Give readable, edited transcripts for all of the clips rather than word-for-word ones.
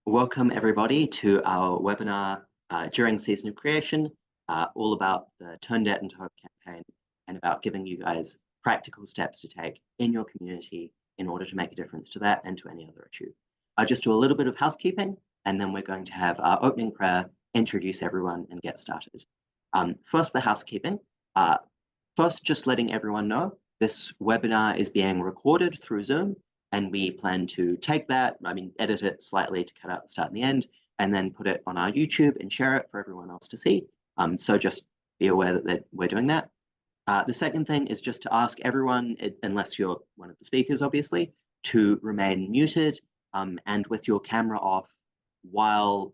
Welcome everybody to our webinar during Season of Creation, all about the Turn Debt into Hope campaign and about giving you guys practical steps to take in your community in order to make a difference to that and to any other issue. I'll just do a little bit of housekeeping and then we're going to have our opening prayer, introduce everyone and get started. First, the housekeeping. First, just letting everyone know, this webinar is being recorded through Zoom. And we plan to take that, edit it slightly to cut out the start and the end, and then put it on our YouTube and share it for everyone else to see. So just be aware that we're doing that. The second thing is just to ask everyone, unless you're one of the speakers, obviously, to remain muted and with your camera off while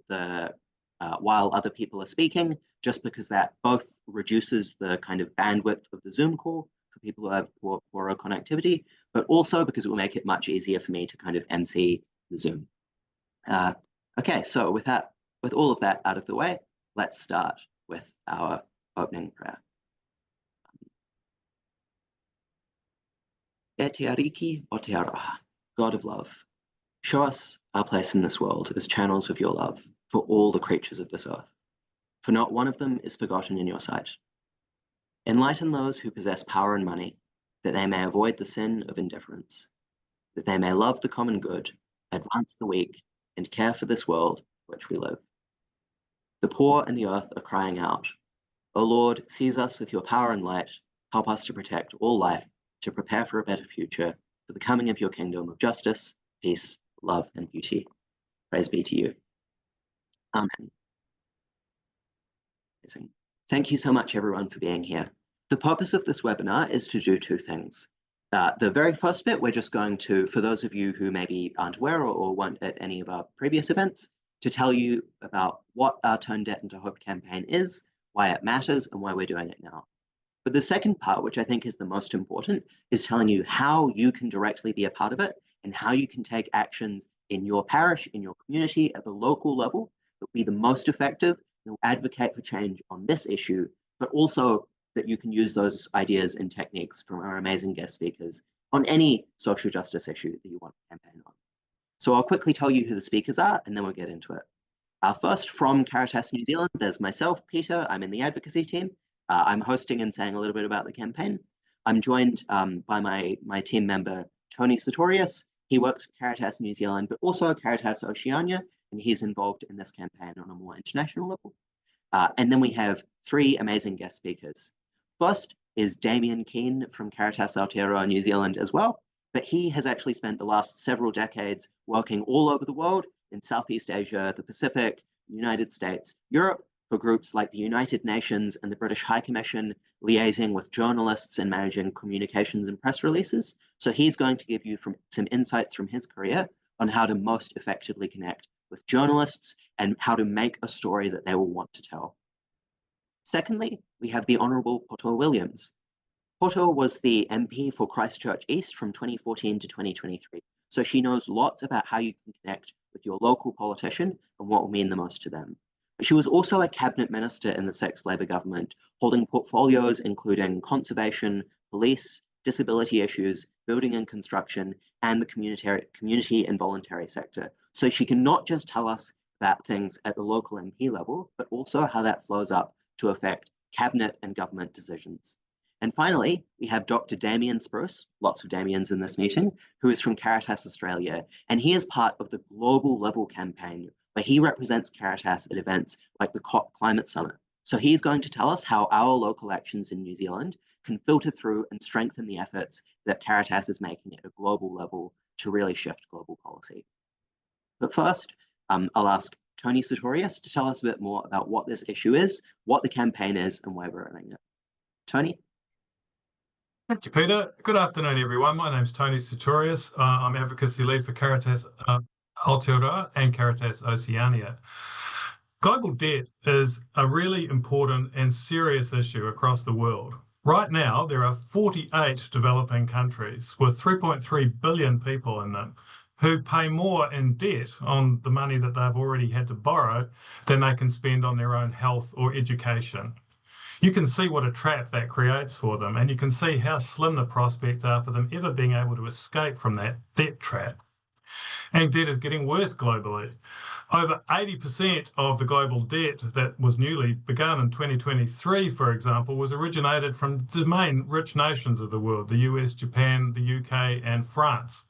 other people are speaking, just because that both reduces the kind of bandwidth of the Zoom call for people who have poorer connectivity, but also because it will make it much easier for me to kind of MC the Zoom. Okay, so with all of that out of the way, let's start with our opening prayer. E te ariki o te aroha, God of love, show us our place in this world as channels of your love for all the creatures of this earth, for not one of them is forgotten in your sight. Enlighten those who possess power and money, that they may avoid the sin of indifference, that they may love the common good, advance the weak, and care for this world in which we live. The poor and the earth are crying out, O Lord, seize us with your power and light, help us to protect all life, to prepare for a better future, for the coming of your kingdom of justice, peace, love, and beauty. Praise be to you. Amen. Amazing. Thank you so much, everyone, for being here. The purpose of this webinar is to do two things. The very first bit, we're just going to, for those of you who maybe aren't aware or weren't at any of our previous events, to tell you about what our Turn Debt into Hope campaign is, why it matters, and why we're doing it now. But the second part, which I think is the most important, is telling you how you can directly be a part of it and how you can take actions in your parish, in your community, at the local level that will be the most effective and will advocate for change on this issue, but also that you can use those ideas and techniques from our amazing guest speakers on any social justice issue that you want to campaign on. So I'll quickly tell you who the speakers are, and then we'll get into it. First, from Caritas New Zealand, there's myself, Peter. I'm in the advocacy team. I'm hosting and saying a little bit about the campaign. I'm joined by my team member, Tony Sartorius. He works for Caritas New Zealand, but also Caritas Oceania, and he's involved in this campaign on a more international level. And then we have three amazing guest speakers. First is Damian Kean from Caritas Aotearoa New Zealand as well, but he has actually spent the last several decades working all over the world in Southeast Asia, the Pacific, United States, Europe, for groups like the United Nations and the British High Commission, liaising with journalists and managing communications and press releases. So he's going to give you some insights from his career on how to most effectively connect with journalists and how to make a story that they will want to tell. Secondly, we have the Honourable Poto Williams. Poto was the MP for Christchurch East from 2014 to 2023, so she knows lots about how you can connect with your local politician and what will mean the most to them. But she was also a cabinet minister in the Sixth Labour government, holding portfolios including conservation, police, disability issues, building and construction, and the community and voluntary sector. So she can not just tell us about things at the local MP level, but also how that flows up to affect cabinet and government decisions. And finally, we have Dr. Damian Spruce, lots of Damians in this meeting, who is from Caritas Australia, and he is part of the global level campaign where he represents Caritas at events like the COP Climate Summit. So he's going to tell us how our local actions in New Zealand can filter through and strengthen the efforts that Caritas is making at a global level to really shift global policy. But first, I'll ask Tony Sartorius to tell us a bit more about what this issue is, what the campaign is, and why we're running it. Tony? Thank you, Peter. Good afternoon, everyone. My name is Tony Sartorius. I'm advocacy lead for Caritas Aotearoa and Caritas Oceania. Global debt is a really important and serious issue across the world. Right now, there are 48 developing countries with 3.3 billion people in them who pay more in debt on the money that they've already had to borrow than they can spend on their own health or education. You can see what a trap that creates for them, and you can see how slim the prospects are for them ever being able to escape from that debt trap. And debt is getting worse globally. Over 80% of the global debt that was newly begun in 2023, for example, was originated from the main rich nations of the world, the US, Japan, the UK, and France.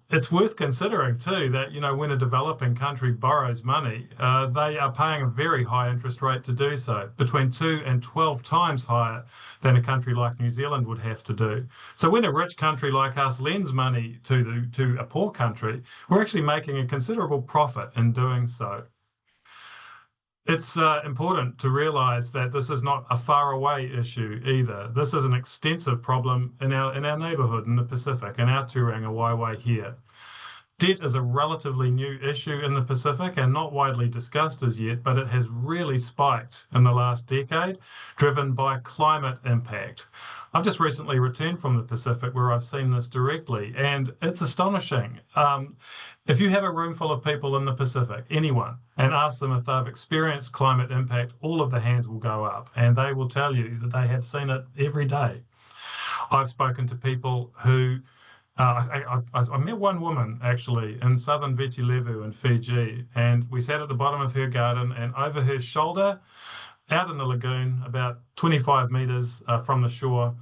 It's worth considering too that, when a developing country borrows money, they are paying a very high interest rate to do so, between 2 and 12 times higher than a country like New Zealand would have to do. So when a rich country like us lends money to a poor country, we're actually making a considerable profit in doing so. It's important to realise that this is not a faraway issue either. This is an extensive problem in our neighbourhood in the Pacific, in our Turanga Waiwai here. Debt is a relatively new issue in the Pacific and not widely discussed as yet, but it has really spiked in the last decade, driven by climate impact. I've just recently returned from the Pacific where I've seen this directly, and it's astonishing. If you have a room full of people in the Pacific, anyone, and ask them if they've experienced climate impact, all of the hands will go up, and they will tell you that they have seen it every day. I've spoken to people who I met one woman actually in southern Viti Levu in Fiji, and we sat at the bottom of her garden, and over her shoulder, out in the lagoon, about 25 metres from the shore,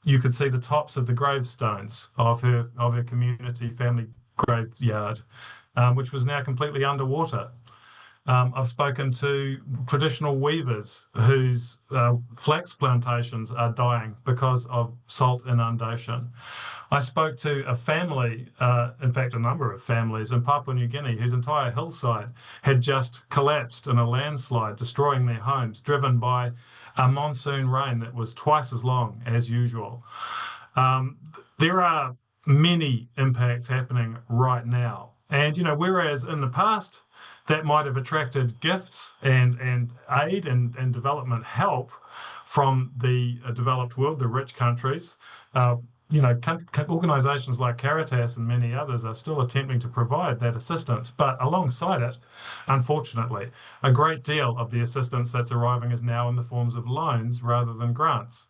you could see the tops of the gravestones of her community family graveyard, which was now completely underwater. I've spoken to traditional weavers whose flax plantations are dying because of salt inundation. I spoke to a family, in fact, a number of families in Papua New Guinea whose entire hillside had just collapsed in a landslide, destroying their homes, driven by a monsoon rain that was twice as long as usual. There are many impacts happening right now. And, whereas in the past, that might have attracted gifts and aid and development help from the developed world, the rich countries. Organisations like Caritas and many others are still attempting to provide that assistance. But alongside it, unfortunately, a great deal of the assistance that's arriving is now in the forms of loans rather than grants.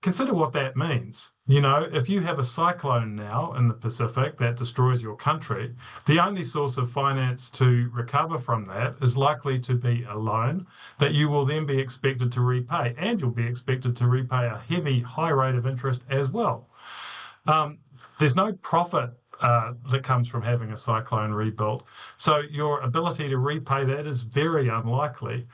Consider what that means. If you have a cyclone now in the Pacific that destroys your country, the only source of finance to recover from that is likely to be a loan that you will then be expected to repay, and you'll be expected to repay a heavy, high rate of interest as well. There's no profit that comes from having a cyclone rebuilt, so your ability to repay that is very unlikely,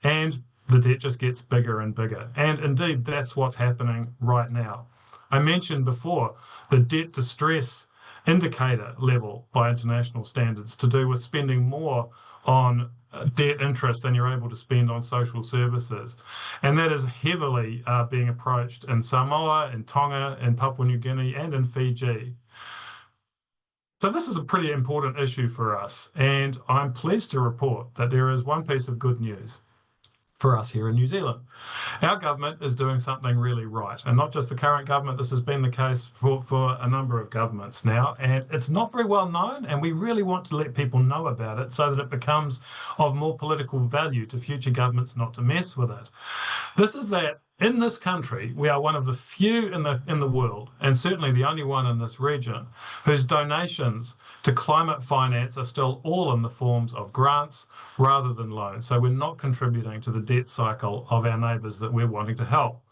and the debt just gets bigger and bigger. And indeed, that's what's happening right now. I mentioned before the debt distress indicator level by international standards to do with spending more on debt interest than you're able to spend on social services. And that is heavily being approached in Samoa, in Tonga, in Papua New Guinea, and in Fiji. So this is a pretty important issue for us. And I'm pleased to report that there is one piece of good news for us here in New Zealand. Our government is doing something really right, and not just the current government. This has been the case for a number of governments now, and it's not very well known, and we really want to let people know about it so that it becomes of more political value to future governments not to mess with it. This is that in this country, we are one of the few in the world, and certainly the only one in this region, whose donations to climate finance are still all in the forms of grants rather than loans. So we're not contributing to the debt cycle of our neighbours that we're wanting to help.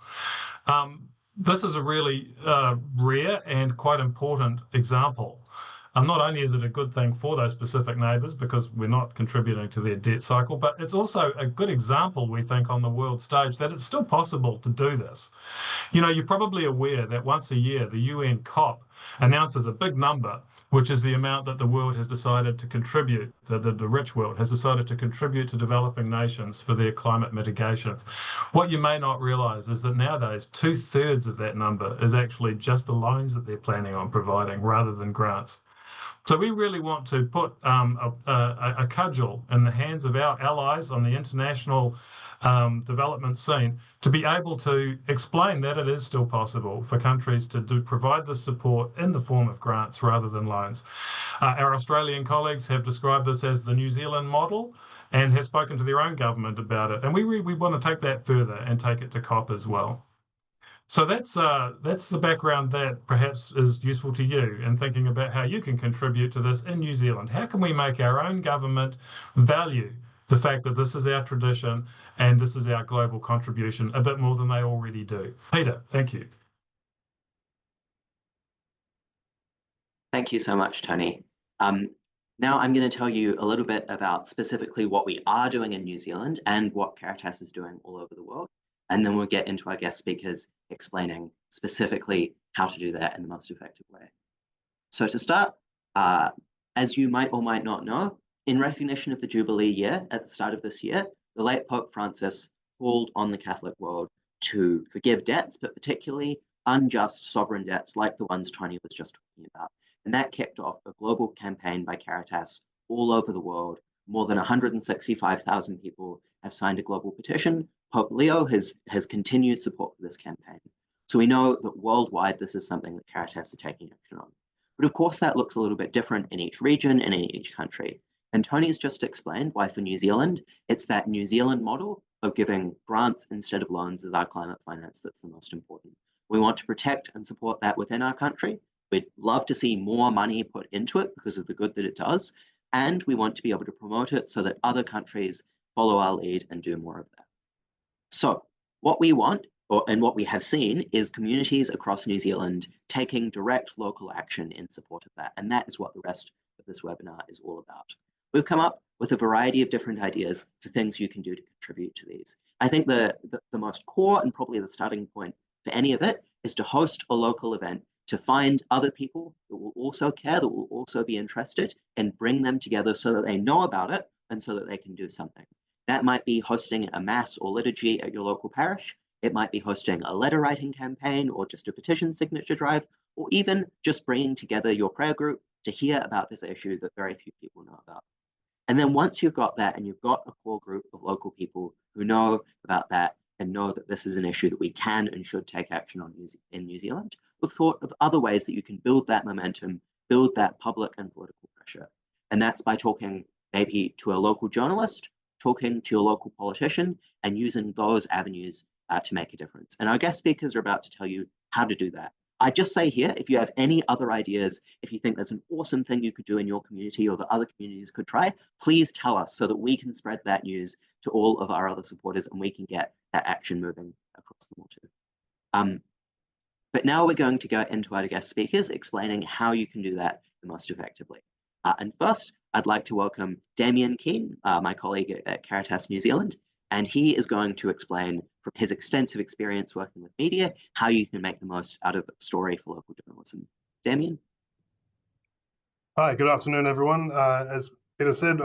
This is a really rare and quite important example. Not only is it a good thing for those specific neighbours because we're not contributing to their debt cycle, but it's also a good example, we think, on the world stage that it's still possible to do this. You're probably aware that once a year, the UN COP announces a big number, which is the amount that the world has decided to contribute, the rich world has decided to contribute to developing nations for their climate mitigations. What you may not realise is that nowadays 2/3 of that number is actually just the loans that they're planning on providing rather than grants. So we really want to put a cudgel in the hands of our allies on the international development scene to be able to explain that it is still possible for countries to provide this support in the form of grants rather than loans. Our Australian colleagues have described this as the New Zealand model and have spoken to their own government about it. And we want to take that further and take it to COP as well. So that's the background that perhaps is useful to you in thinking about how you can contribute to this in New Zealand. How can we make our own government value the fact that this is our tradition and this is our global contribution a bit more than they already do? Peter, thank you. Thank you so much, Tony. Now I'm going to tell you a little bit about specifically what we are doing in New Zealand and what Caritas is doing all over the world. And then we'll get into our guest speakers explaining specifically how to do that in the most effective way. So to start, as you might or might not know, in recognition of the Jubilee year at the start of this year, the late Pope Francis called on the Catholic world to forgive debts, but particularly unjust sovereign debts like the ones Tony was just talking about. And that kicked off a global campaign by Caritas all over the world. More than 165,000 people have signed a global petition. Pope Leo has continued support for this campaign. So we know that worldwide, this is something that Caritas are taking action on. But of course, that looks a little bit different in each region and in each country. And Tony's just explained why for New Zealand, it's that New Zealand model of giving grants instead of loans as our climate finance that's the most important. We want to protect and support that within our country. We'd love to see more money put into it because of the good that it does. And we want to be able to promote it so that other countries follow our lead and do more of that. So what we want, and what we have seen, is communities across New Zealand taking direct local action in support of that. And that is what the rest of this webinar is all about. We've come up with a variety of different ideas for things you can do to contribute to these. I think the most core and probably the starting point for any of it is to host a local event, to find other people that will also care, that will also be interested, and bring them together so that they know about it and so that they can do something. That might be hosting a mass or liturgy at your local parish. It might be hosting a letter writing campaign or just a petition signature drive, or even just bringing together your prayer group to hear about this issue that very few people know about. And then once you've got that and you've got a core group of local people who know about that and know that this is an issue that we can and should take action on in New Zealand, we've thought of other ways that you can build that momentum, build that public and political pressure. And that's by talking maybe to a local journalist, talking to your local politician, and using those avenues to make a difference. And our guest speakers are about to tell you how to do that. I just say here, if you have any other ideas, if you think there's an awesome thing you could do in your community or that other communities could try, please tell us so that we can spread that news to all of our other supporters and we can get that action moving across the water. But now we're going to go into our guest speakers explaining how you can do that the most effectively. And first, I'd like to welcome Damian Kean, my colleague at Caritas New Zealand, and he is going to explain from his extensive experience working with media how you can make the most out of a story for local journalism. Damian? Hi, good afternoon, everyone. As Peter said,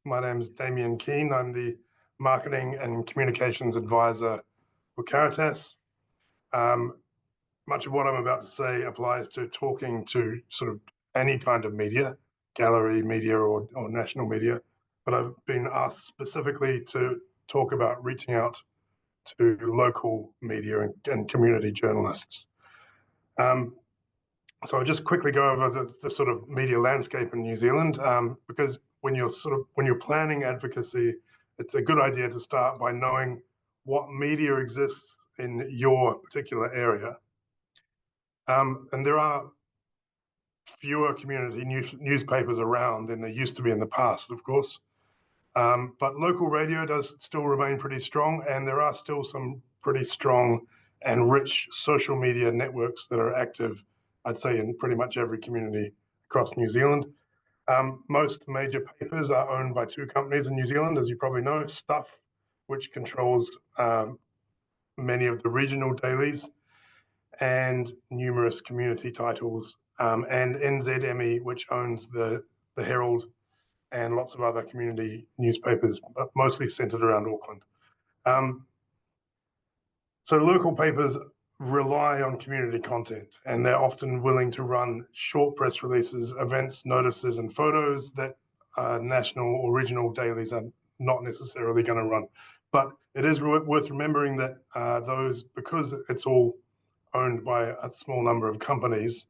my name is Damian Kean. I'm the Marketing and Communications Advisor for Caritas. Much of what I'm about to say applies to talking to sort of any kind of media, gallery media or national media, but I've been asked specifically to talk about reaching out to local media and community journalists. So I'll just quickly go over the sort of media landscape in New Zealand, because when you're planning advocacy, it's a good idea to start by knowing what media exists in your particular area. And there are fewer community newspapers around than there used to be in the past, of course. But local radio does still remain pretty strong, and there are still some pretty strong and rich social media networks that are active, I'd say, in pretty much every community across New Zealand. Most major papers are owned by two companies in New Zealand, as you probably know, Stuff, which controls many of the regional dailies, and numerous community titles, and NZME, which owns the Herald and lots of other community newspapers, but mostly centered around Auckland. So local papers rely on community content, and they're often willing to run short press releases, events, notices, and photos that national or regional dailies are not necessarily going to run. But it is worth remembering that those, because it's all owned by a small number of companies,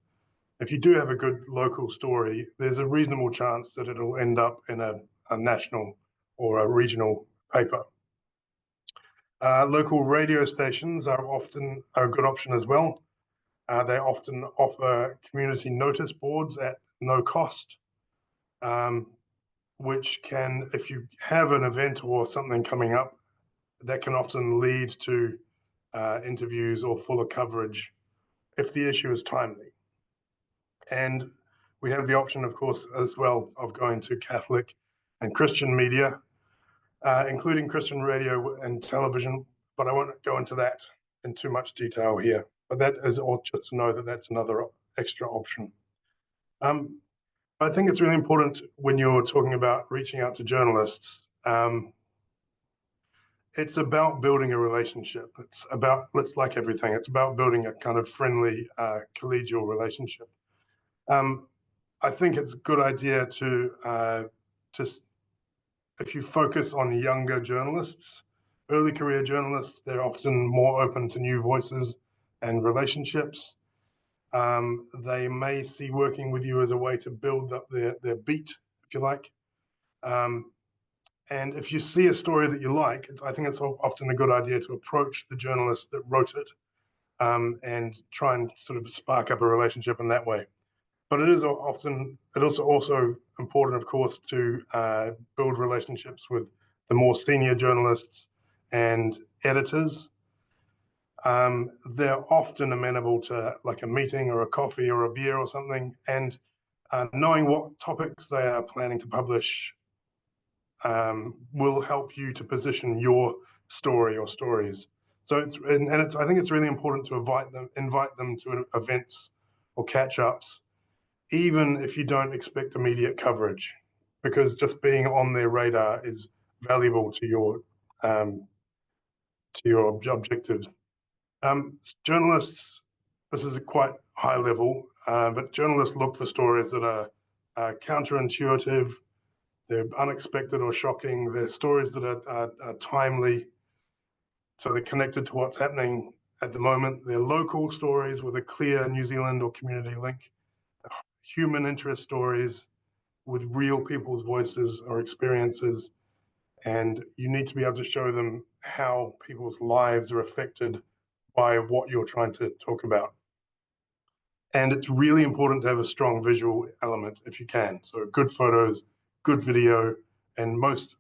if you do have a good local story, there's a reasonable chance that it'll end up in a national or a regional paper. Local radio stations are often a good option as well. They often offer community notice boards at no cost, which can, if you have an event or something coming up, that can often lead to interviews or fuller coverage if the issue is timely. And we have the option, of course, as well, of going to Catholic and Christian media, including Christian radio and television, but I won't go into that in too much detail here. But that is all just to know that that's another extra option. I think it's really important when you're talking about reaching out to journalists. It's about building a relationship. It's like everything. It's about building a kind of friendly, collegial relationship. I think it's a good idea to just, if you focus on younger journalists, early career journalists, they're often more open to new voices and relationships. They may see working with you as a way to build up their beat, if you like. And if you see a story that you like, I think it's often a good idea to approach the journalist that wrote it and try and sort of spark up a relationship in that way. But it is often, also important, of course, to build relationships with the more senior journalists and editors. They're often amenable to like a meeting or a coffee or a beer or something, and knowing what topics they are planning to publish will help you to position your story or stories. So I think it's really important to invite them to events or catch-ups, even if you don't expect immediate coverage, because just being on their radar is valuable to your objectives. Journalists, this is quite high level, but journalists look for stories that are counterintuitive, they're unexpected or shocking, they're stories that are timely, so they're connected to what's happening at the moment. They're local stories with a clear New Zealand or community link, human interest stories with real people's voices or experiences, and you need to be able to show them how people's lives are affected by what you're trying to talk about. And it's really important to have a strong visual element if you can. So good photos, good video, and most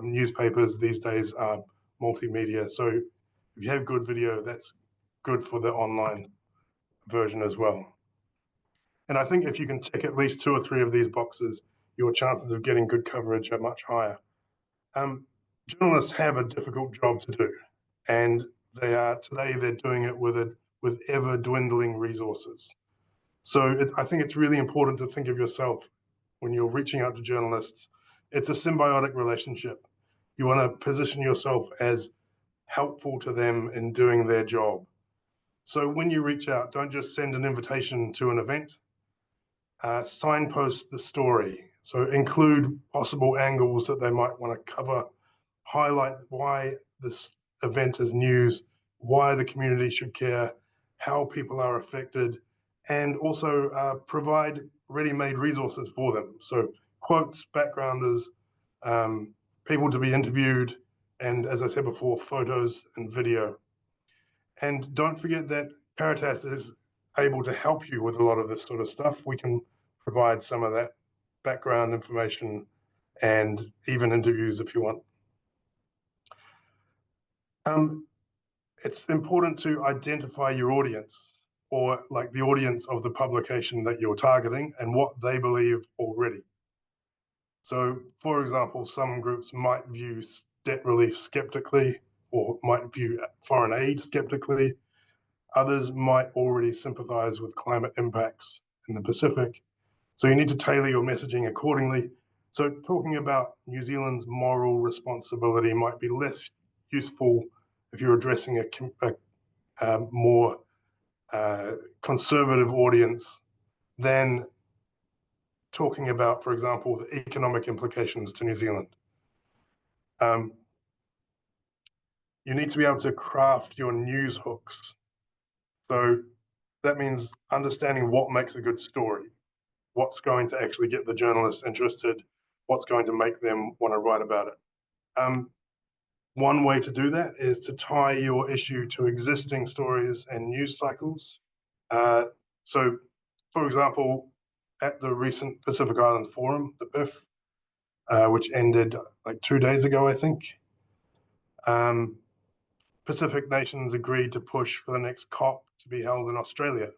newspapers these days are multimedia. So if you have good video, that's good for the online version as well. And I think if you can tick at least 2 or 3 of these boxes, your chances of getting good coverage are much higher. Journalists have a difficult job to do, and today they're doing it with ever dwindling resources. So I think it's really important to think of yourself when you're reaching out to journalists. It's a symbiotic relationship. You want to position yourself as helpful to them in doing their job. So when you reach out, don't just send an invitation to an event. Signpost the story. So include possible angles that they might want to cover, highlight why this event is news, why the community should care, how people are affected, and also provide ready-made resources for them. So quotes, backgrounders, people to be interviewed, and as I said before, photos and video. And don't forget that Caritas is able to help you with a lot of this sort of stuff. We can provide some of that background information and even interviews if you want. It's important to identify your audience, or like the audience of the publication that you're targeting and what they believe already. So, for example, some groups might view debt relief skeptically or might view foreign aid skeptically. Others might already sympathize with climate impacts in the Pacific. So you need to tailor your messaging accordingly. So talking about New Zealand's moral responsibility might be less useful if you're addressing a more conservative audience than talking about, for example, the economic implications to New Zealand. You need to be able to craft your news hooks. So that means understanding what makes a good story, what's going to actually get the journalists interested, what's going to make them want to write about it. One way to do that is to tie your issue to existing stories and news cycles. So, for example, at the recent Pacific Island Forum, the PIF, which ended like 2 days ago, I think, Pacific nations agreed to push for the next COP to be held in Australia.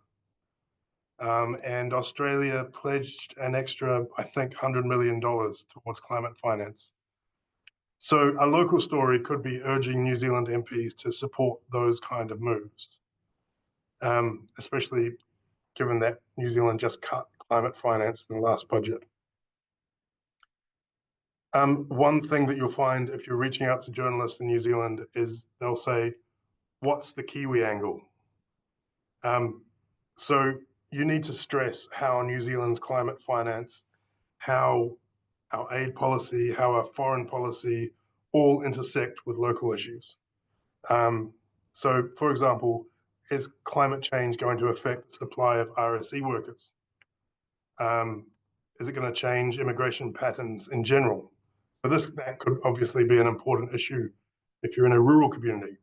And Australia pledged an extra, I think, $100 million towards climate finance. So a local story could be urging New Zealand MPs to support those kind of moves, especially given that New Zealand just cut climate finance in the last budget. One thing that you'll find if you're reaching out to journalists in New Zealand is they'll say, what's the Kiwi angle? So you need to stress how New Zealand's climate finance, how our aid policy, how our foreign policy all intersect with local issues. So, for example, is climate change going to affect the supply of RSE workers? Is it going to change immigration patterns in general? So that could obviously be an important issue if you're in a rural community.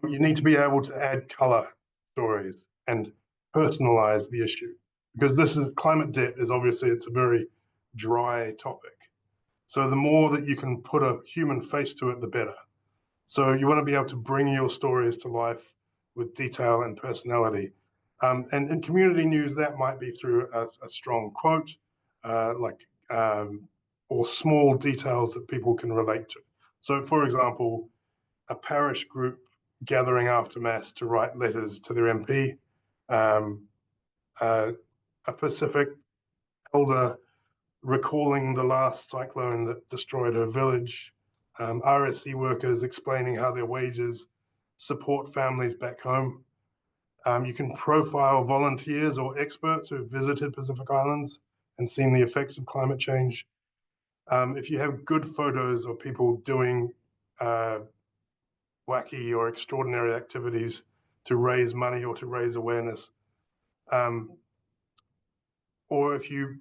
You need to be able to add color stories and personalize the issue, because climate debt is obviously, it's a very dry topic. So the more that you can put a human face to it, the better. So you want to be able to bring your stories to life with detail and personality. And in community news, that might be through a strong quote, or small details that people can relate to. So, for example, a parish group gathering after Mass to write letters to their MP, a Pacific elder recalling the last cyclone that destroyed her village, RSE workers explaining how their wages support families back home. You can profile volunteers or experts who have visited Pacific Islands and seen the effects of climate change. If you have good photos of people doing wacky or extraordinary activities to raise money or to raise awareness, or if you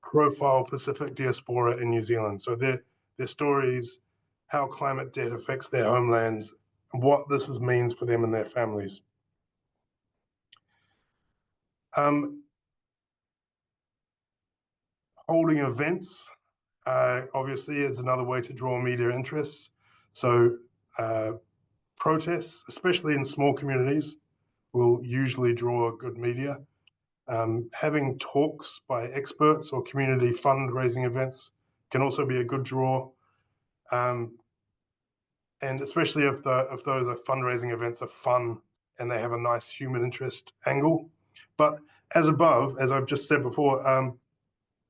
profile Pacific diaspora in New Zealand, so their stories, how climate debt affects their homelands, and what this means for them and their families. Holding events, obviously, is another way to draw media interest. So protests, especially in small communities, will usually draw good media. Having talks by experts or community fundraising events can also be a good draw. And especially if those fundraising events are fun and they have a nice human interest angle. But as above, as I've just said before,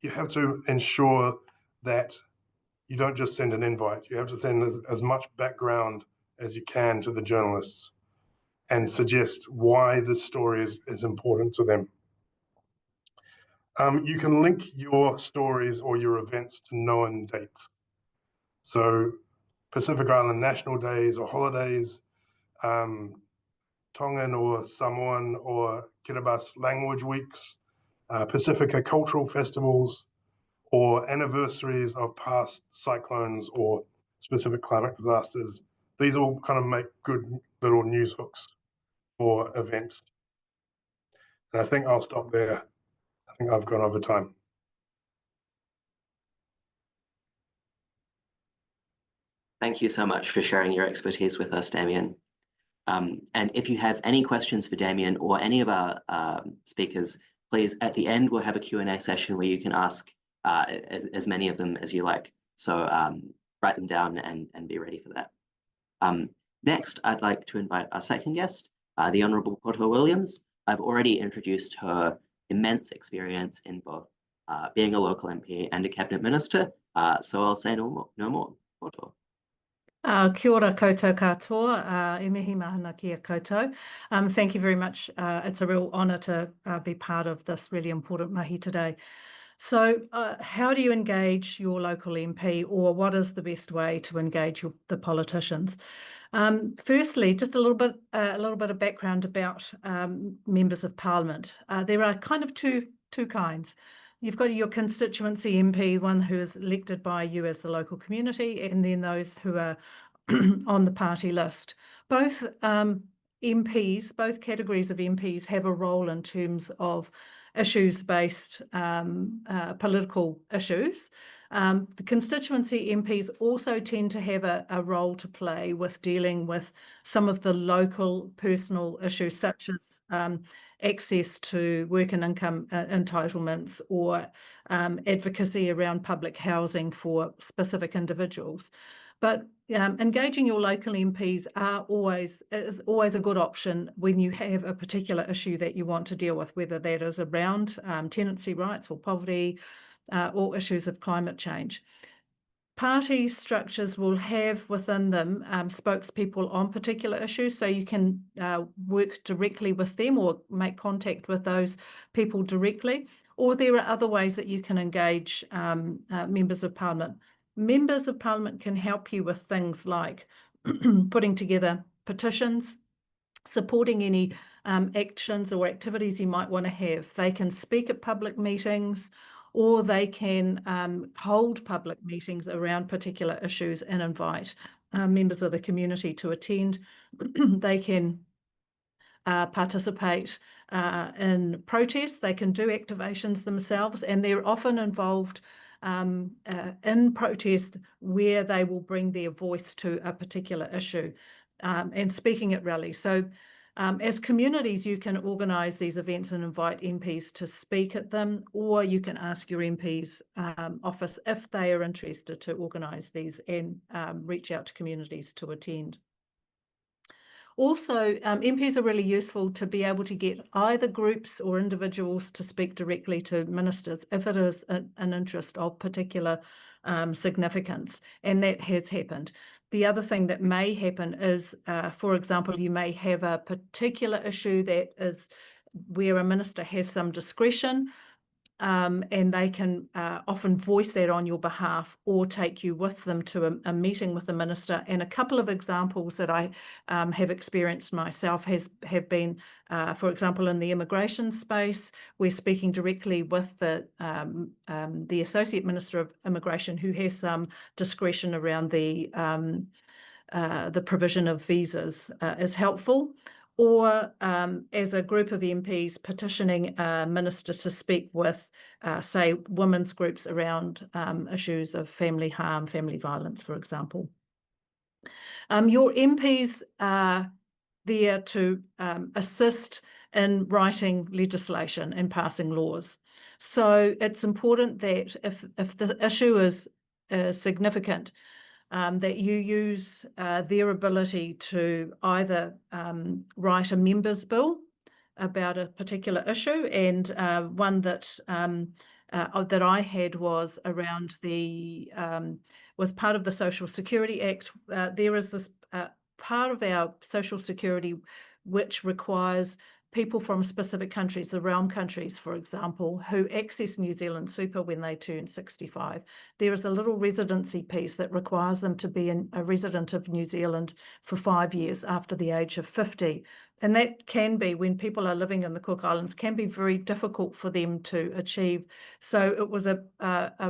you have to ensure that you don't just send an invite. You have to send as much background as you can to the journalists and suggest why this story is important to them. You can link your stories or your events to known dates. So Pacific Island National Days or holidays, Tongan or Samoan or Kiribati language weeks, Pacifica cultural festivals, or anniversaries of past cyclones or specific climate disasters. These all kind of make good little news hooks for events. And I think I'll stop there. I think I've gone over time. Thank you so much for sharing your expertise with us, Damian. And if you have any questions for Damian or any of our speakers, please, at the end, we'll have a Q&A session where you can ask as many of them as you like. So write them down and be ready for that. Next, I'd like to invite our second guest, the Honourable Poto Williams. I've already introduced her immense experience in both being a local MP and a cabinet minister, so I'll say no more. Poto. Kia ora koutou katoa, e mihi mahana ki a koutou. Thank you very much. It's a real honour to be part of this really important mahi today. So how do you engage your local MP, or what is the best way to engage the politicians? Firstly, just a little bit of background about members of Parliament. There are kind of two kinds. you've got your constituency MP, one who is elected by you as the local community, and then those who are on the party list. Both MPs, both categories of MPs have a role in terms of issues-based political issues. The constituency MPs also tend to have a role to play with dealing with some of the local personal issues, such as access to work and income entitlements, or advocacy around public housing for specific individuals. But engaging your local MPs is always a good option when you have a particular issue that you want to deal with, whether that is around tenancy rights or poverty or issues of climate change. Party structures will have within them spokespeople on particular issues, so you can work directly with them or make contact with those people directly, or there are other ways that you can engage members of Parliament. Members of Parliament can help you with things like putting together petitions, supporting any actions or activities you might want to have. They can speak at public meetings, or they can hold public meetings around particular issues and invite members of the community to attend. They can participate in protests. They can do activations themselves, and they're often involved in protest where they will bring their voice to a particular issue and speaking at rallies. So as communities, you can organise these events and invite MPs to speak at them, or you can ask your MP's office if they are interested to organise these and reach out to communities to attend. Also, MPs are really useful to be able to get either groups or individuals to speak directly to ministers if it is an interest of particular significance, and that has happened. The other thing that may happen is, for example, you may have a particular issue that is where a minister has some discretion, and they can often voice that on your behalf or take you with them to a meeting with the minister. And a couple of examples that I have experienced myself have been, for example, in the immigration space, we're speaking directly with the Associate Minister of Immigration, who has some discretion around the provision of visas is helpful. Or as a group of MPs petitioning a minister to speak with, say, women's groups around issues of family harm, family violence, for example. Your MPs are there to assist in writing legislation and passing laws. So it's important that if the issue is significant, that you use their ability to either write a member's bill about a particular issue, and one that I had was around was part of the Social Security Act. There is this part of our Social Security which requires people from specific countries, the realm countries, for example, who access New Zealand super when they turn 65. There is a little residency piece that requires them to be a resident of New Zealand for 5 years after the age of 50. And that can be, when people are living in the Cook Islands, can be very difficult for them to achieve. So it was a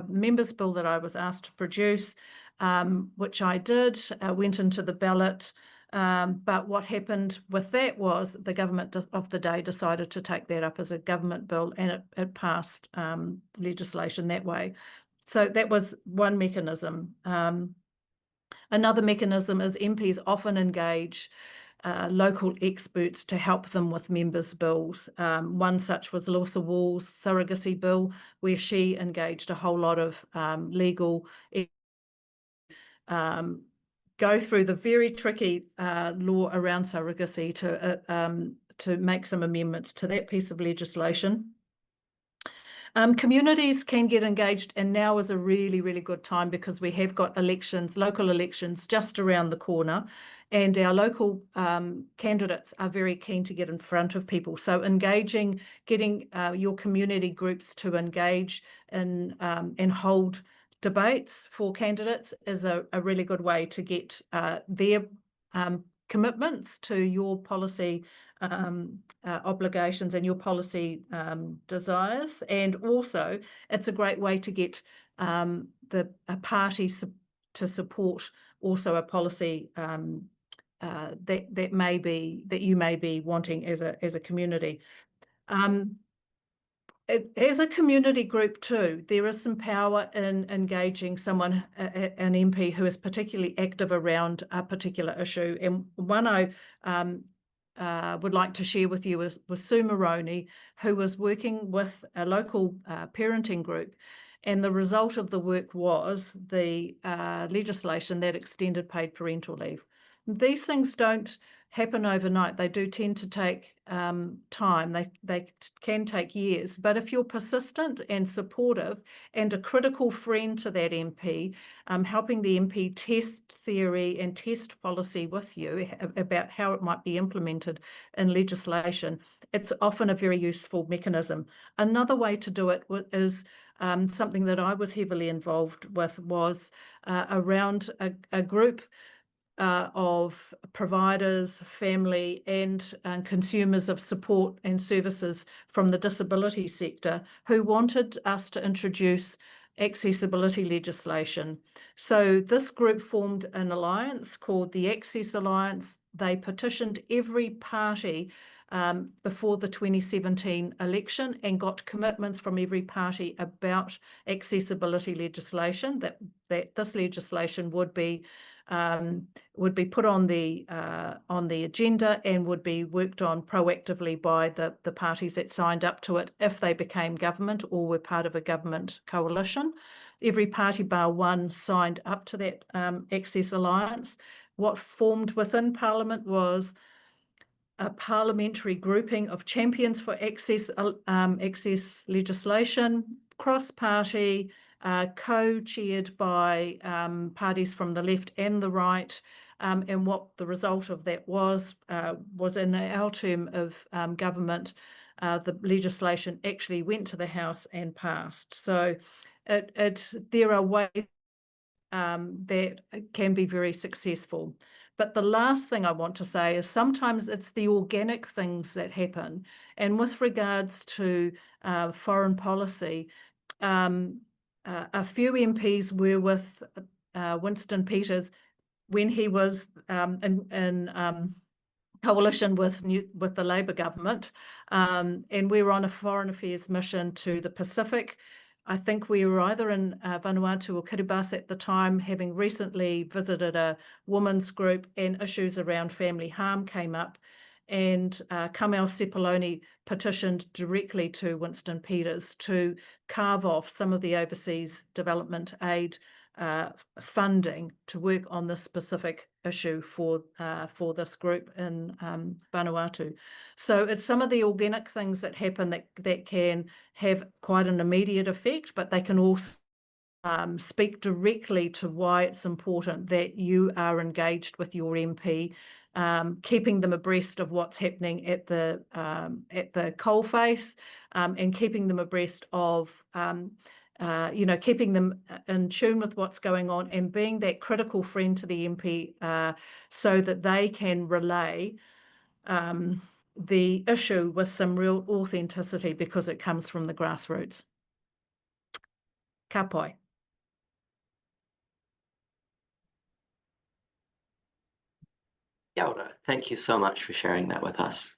member's bill that I was asked to produce, which I did, went into the ballot. But what happened with that was the government of the day decided to take that up as a government bill, and it passed legislation that way. So that was one mechanism. Another mechanism is MPs often engage local experts to help them with members' bills. One such was Lawsa Wall's surrogacy bill, where she engaged a whole lot of legal go through the very tricky law around surrogacy to make some amendments to that piece of legislation. Communities can get engaged, and now is a really, really good time because we have got elections, local elections just around the corner, and our local candidates are very keen to get in front of people. So engaging, getting your community groups to engage in and hold debates for candidates is a really good way to get their commitments to your policy obligations and your policy desires. And also, it's a great way to get a party to support also a policy that you may be wanting as a community. As a community group too, there is some power in engaging someone, an MP who is particularly active around a particular issue. And one I would like to share with you was Sue Moroney, who was working with a local parenting group. And the result of the work was the legislation that extended paid parental leave. These things don't happen overnight. They do tend to take time. They can take years. But if you're persistent and supportive and a critical friend to that MP, helping the MP test theory and test policy with you about how it might be implemented in legislation, it's often a very useful mechanism. Another way to do it is something that I was heavily involved with was around a group of providers, family and consumers of support and services from the disability sector who wanted us to introduce accessibility legislation. So this group formed an alliance called the Access Alliance. They petitioned every party before the 2017 election and got commitments from every party about accessibility legislation, that this legislation would be put on the agenda and would be worked on proactively by the parties that signed up to it if they became government or were part of a government coalition. Every party bar one signed up to that Access Alliance. What formed within Parliament was a parliamentary grouping of champions for access legislation, cross-party, co-chaired by parties from the left and the right. And what the result of that was in our term of government, the legislation actually went to the House and passed. So there are ways that can be very successful. But the last thing I want to say is sometimes it's the organic things that happen. And with regards to foreign policy, a few MPs were with Winston Peters when he was in coalition with the Labour government, and we were on a foreign affairs mission to the Pacific. I think we were either in Vanuatu or Kiribati at the time, having recently visited a women's group, and issues around family harm came up. And Kamau Sepuloni petitioned directly to Winston Peters to carve off some of the overseas development aid funding to work on this specific issue for this group in Vanuatu. So it's some of the organic things that happen that can have quite an immediate effect, but they can also speak directly to why it's important that you are engaged with your MP, keeping them abreast of what's happening at the coalface, and keeping them abreast of keeping them in tune with what's going on and being that critical friend to the MP so that they can relay the issue with some real authenticity because it comes from the grassroots. Ka pai. Kia ora. Thank you so much for sharing that with us.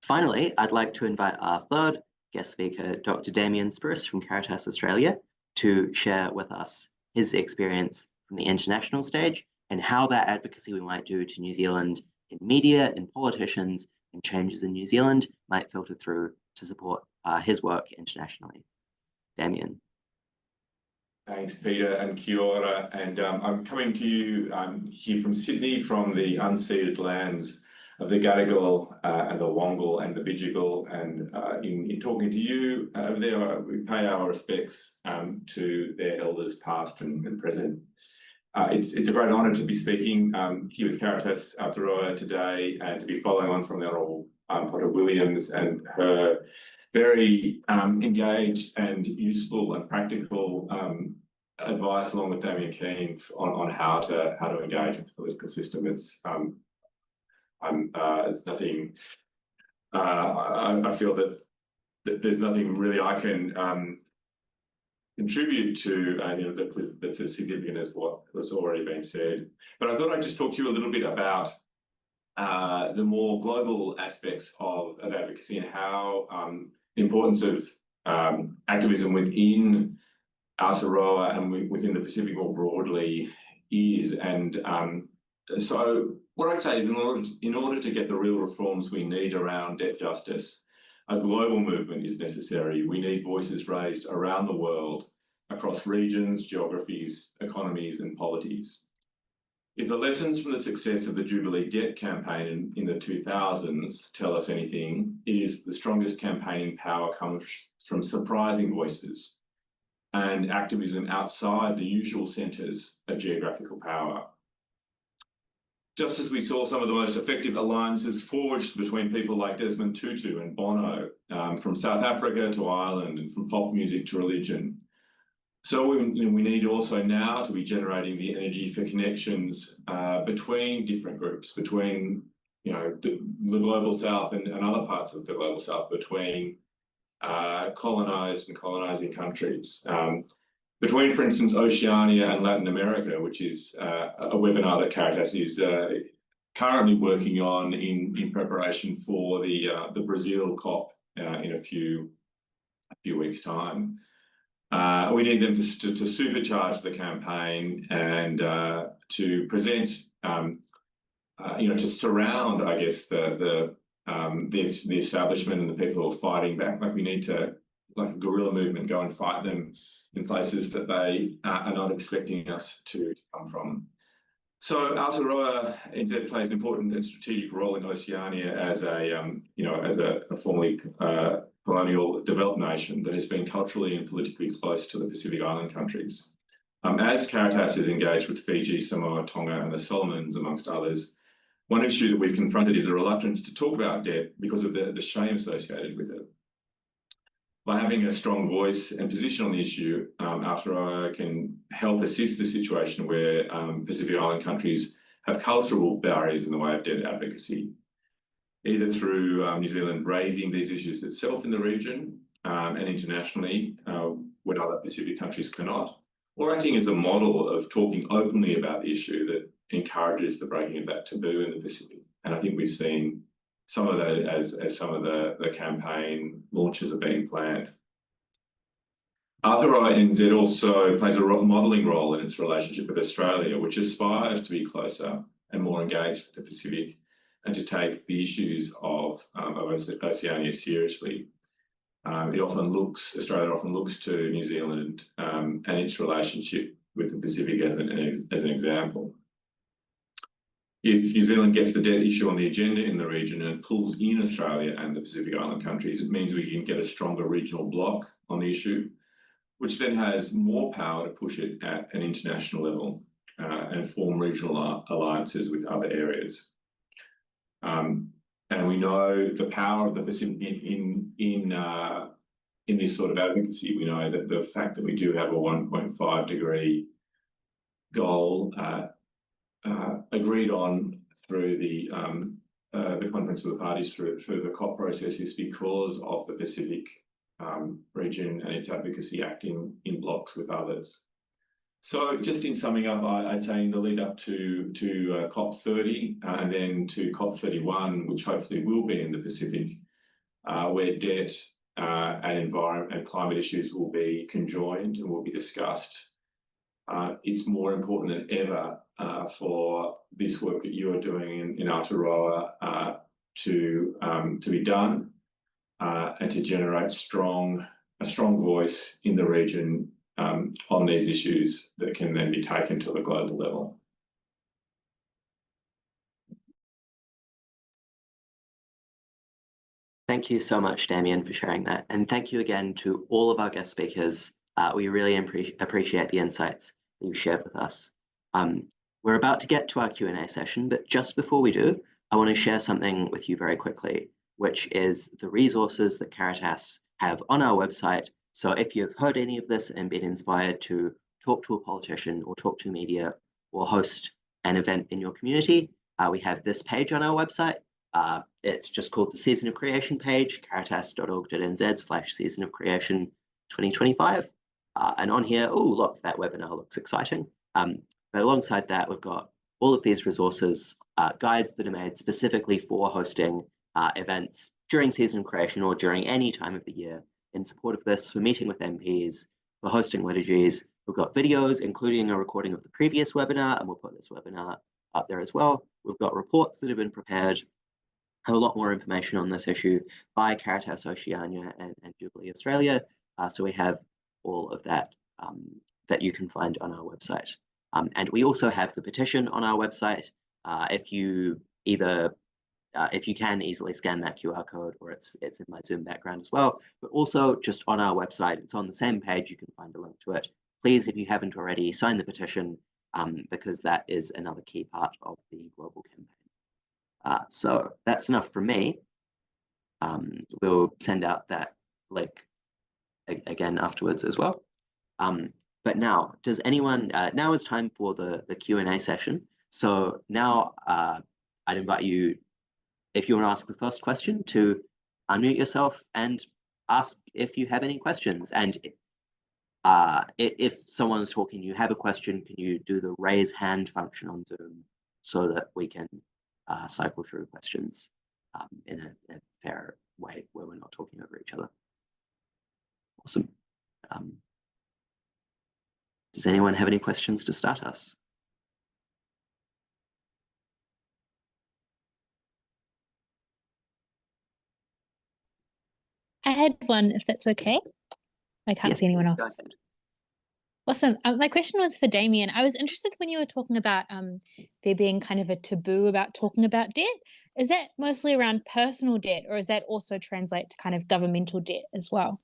Finally, I'd like to invite our third guest speaker, Dr. Damian Spruce from Caritas Australia, to share with us his experience from the international stage and how that advocacy we might do to New Zealand in media, in politicians, and changes in New Zealand might filter through to support his work internationally. Damian. Thanks, Peter, and kia ora. And I'm coming to you here from Sydney, from the unceded lands of the Gadigal and the Wongal and the Bidjigal. And in talking to you over there, we pay our respects to their elders past and present. It's a great honour to be speaking here with Caritas Aotearoa today and to be following on from the Honourable Poto Williams and her very engaged and useful and practical advice along with Damian Kean on how to engage with the political system. It's nothing. I feel that there's nothing really I can contribute to that's as significant as what has already been said. But I thought I'd just talk to you a little bit about the more global aspects of advocacy and how the importance of activism within Aotearoa and within the Pacific more broadly is. And so what I'd say is in order to get the real reforms we need around debt justice, a global movement is necessary. We need voices raised around the world across regions, geographies, economies and polities. If the lessons from the success of the Jubilee debt campaign in the 2000s tell us anything, it is the strongest campaigning power comes from surprising voices and activism outside the usual centres of geographical power. Just as we saw some of the most effective alliances forged between people like Desmond Tutu and Bono, from South Africa to Ireland and from pop music to religion. So we need also now to be generating the energy for connections between different groups, between the global south and other parts of the global south, between colonised and colonising countries. Between, for instance, Oceania and Latin America, which is a webinar that Caritas is currently working on in preparation for the Brazil COP in a few weeks' time. We need them to supercharge the campaign and to present, to surround, I guess, the establishment and the people who are fighting back. Like we need to, like a guerrilla movement, go and fight them in places that they are not expecting us to come from. So Aotearoa NZ plays an important and strategic role in Oceania as a formerly colonial developed nation that has been culturally and politically close to the Pacific Island countries. As Caritas is engaged with Fiji, Samoa, Tonga and the Solomons, amongst others, one issue that we've confronted is a reluctance to talk about debt because of the shame associated with it. By having a strong voice and position on the issue, Aotearoa can help assist the situation where Pacific Island countries have cultural barriers in the way of debt advocacy, either through New Zealand raising these issues itself in the region and internationally when other Pacific countries cannot, or acting as a model of talking openly about the issue that encourages the breaking of that taboo in the Pacific. And I think we've seen some of that as some of the campaign launches are being planned. Aotearoa NZ also plays a modelling role in its relationship with Australia, which aspires to be closer and more engaged with the Pacific and to take the issues of Oceania seriously. Australia often looks to New Zealand and its relationship with the Pacific as an example. If New Zealand gets the debt issue on the agenda in the region and pulls in Australia and the Pacific Island countries, it means we can get a stronger regional bloc on the issue, which then has more power to push it at an international level and form regional alliances with other areas. And we know the power of the Pacific in this sort of advocacy. We know that the fact that we do have a 1.5 degree goal agreed on through the Conference of the Parties through the COP process is because of the Pacific region and its advocacy acting in blocks with others. So just in summing up, I'd say in the lead up to COP30 and then to COP31, which hopefully will be in the Pacific, where debt and environment and climate issues will be conjoined and will be discussed. It's more important than ever for this work that you are doing in Aotearoa to be done and to generate a strong voice in the region on these issues that can then be taken to the global level. Thank you so much, Damian, for sharing that. And thank you again to all of our guest speakers. We really appreciate the insights that you shared with us. We're about to get to our Q&A session, but just before we do, I want to share something with you very quickly, which is the resources that Caritas have on our website. So if you've heard any of this and been inspired to talk to a politician or talk to media or host an event in your community, we have this page on our website. It's just called the Season of Creation page, caritas.org.nz/Season of Creation 2025. And on here, oh, look, that webinar looks exciting. But alongside that, we've got all of these resources, guides that are made specifically for hosting events during season of creation or during any time of the year in support of this, for meeting with MPs, for hosting liturgies. We've got videos, including a recording of the previous webinar, and we'll put this webinar up there as well. We've got reports that have been prepared, have a lot more information on this issue by Caritas Oceania and Jubilee Australia. So we have all of that that you can find on our website. And we also have the petition on our website. If you can easily scan that QR code, or it's in my Zoom background as well, but also just on our website, it's on the same page, you can find a link to it. Please, if you haven't already, sign the petition, because that is another key part of the global campaign. So that's enough from me. We'll send out that link again afterwards as well. But now, does anyone, now is time for the Q&A session. So now I'd invite you, if you want to ask the first question, to unmute yourself and ask if you have any questions. And if someone is talking, you have a question, can you do the raise hand function on Zoom so that we can cycle through questions in a fair way where we're not talking over each other? Awesome. Does anyone have any questions to start us? I had one, if that's okay. I can't see anyone else. Awesome. My question was for Damian. I was interested when you were talking about there being kind of a taboo about talking about debt. Is that mostly around personal debt, or is that also translate to kind of governmental debt as well?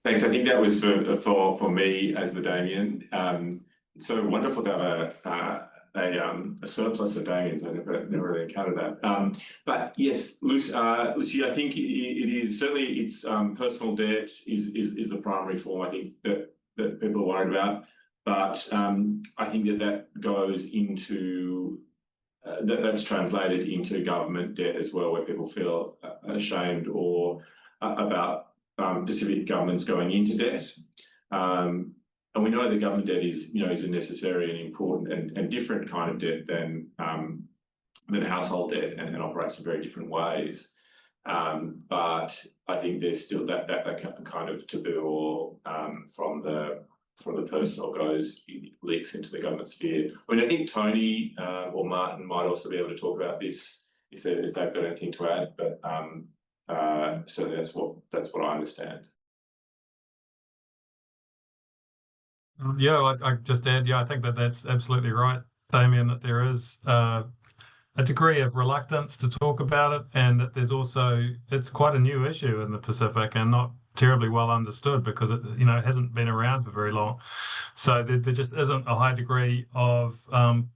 Thanks. I think that was for me as the Damian. So wonderful to have a surplus of Damians. I never really encountered that. But yes, Lucy, I think it is certainly it's personal debt is the primary form I think that people are worried about. But I think that goes into that's translated into government debt as well, where people feel ashamed or about specific governments going into debt. And we know that government debt is a necessary and important and different kind of debt than household debt, and operates in very different ways. But I think there's still that kind of taboo, or from the personal leaks into the government sphere. I mean, I think Tony or Martin might also be able to talk about this if they've got anything to add. But certainly that's what I understand. Yeah, I just add, yeah, I think that's absolutely right, Damian, that there is a degree of reluctance to talk about it, and that there's also, it's quite a new issue in the Pacific and not terribly well understood because it hasn't been around for very long. So there just isn't a high degree of